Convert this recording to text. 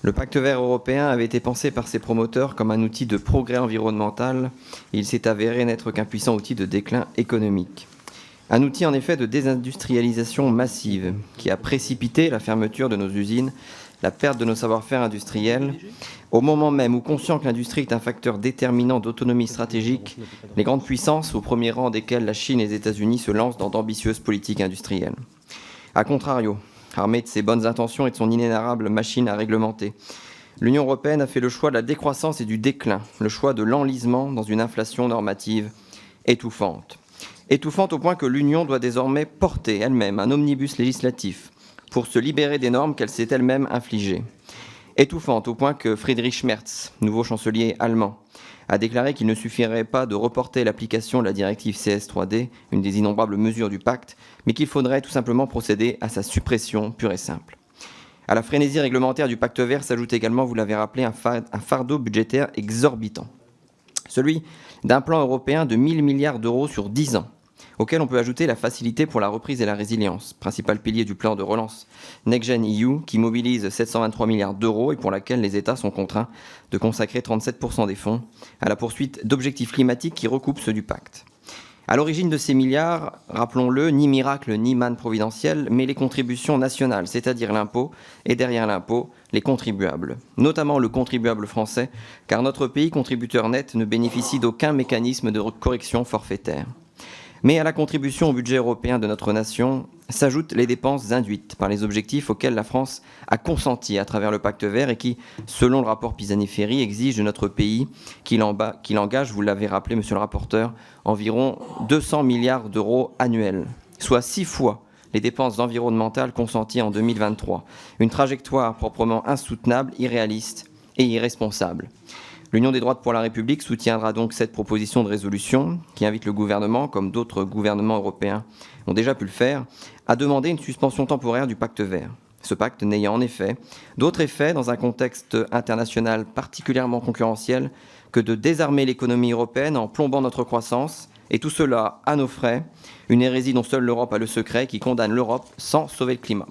Le pacte vert européen avait été pensé par ses promoteurs comme un outil de progrès environnemental et il s'est avéré n'être qu'un puissant outil de déclin économique. Un outil en effet de désindustrialisation massive qui a précipité la fermeture de nos usines, la perte de nos savoir-faire industriels, au moment même où, conscient que l'industrie est un facteur déterminant d'autonomie stratégique, les grandes puissances, au premier rang desquelles la Chine et les États-Unis, se lancent dans d'ambitieuses politiques industrielles. A contrario, armée de ses bonnes intentions et de son inénarrable machine à réglementer, l'Union européenne a fait le choix de la décroissance et du déclin, le choix de l'enlisement dans une inflation normative étouffante. Étouffante au point que l'Union doit désormais porter elle-même un omnibus législatif pour se libérer des normes qu'elle s'est elle-même infligées. Étouffante au point que Friedrich Merz, nouveau chancelier allemand, a déclaré qu'il ne suffirait pas de reporter l'application de la directive CS3D, une des innombrables mesures du pacte, mais qu'il faudrait tout simplement procéder à sa suppression pure et simple. À la frénésie réglementaire du pacte vert s'ajoute également, vous l'avez rappelé, un fardeau budgétaire exorbitant. Celui d'un plan européen de 1 000 milliards d'euros sur 10 ans, auquel on peut ajouter la facilité pour la reprise et la résilience, principal pilier du plan de relance Next Gen EU, qui mobilise 723 milliards d'euros et pour laquelle les États sont contraints de consacrer 37% des fonds à la poursuite d'objectifs climatiques qui recoupent ceux du pacte. À l'origine de ces milliards, rappelons-le, ni miracle ni manne providentielle, mais les contributions nationales, c'est-à-dire l'impôt, et derrière l'impôt, les contribuables, notamment le contribuable français, car notre pays contributeur net ne bénéficie d'aucun mécanisme de correction forfaitaire. Mais à la contribution au budget européen de notre nation s'ajoutent les dépenses induites par les objectifs auxquels la France a consenti à travers le pacte vert et qui, selon le rapport Pisani-Ferry, exigent de notre pays qu'il engage, vous l'avez rappelé, monsieur le rapporteur, environ 200 milliards d'euros annuels, soit 6 fois les dépenses environnementales consenties en 2023. Une trajectoire proprement insoutenable, irréaliste et irresponsable. L'Union des droites pour la République soutiendra donc cette proposition de résolution qui invite le gouvernement, comme d'autres gouvernements européens ont déjà pu le faire, à demander une suspension temporaire du pacte vert. Ce pacte n'ayant en effet d'autre effet dans un contexte international particulièrement concurrentiel que de désarmer l'économie européenne en plombant notre croissance, et tout cela à nos frais, une hérésie dont seule l'Europe a le secret qui condamne l'Europe sans sauver le climat.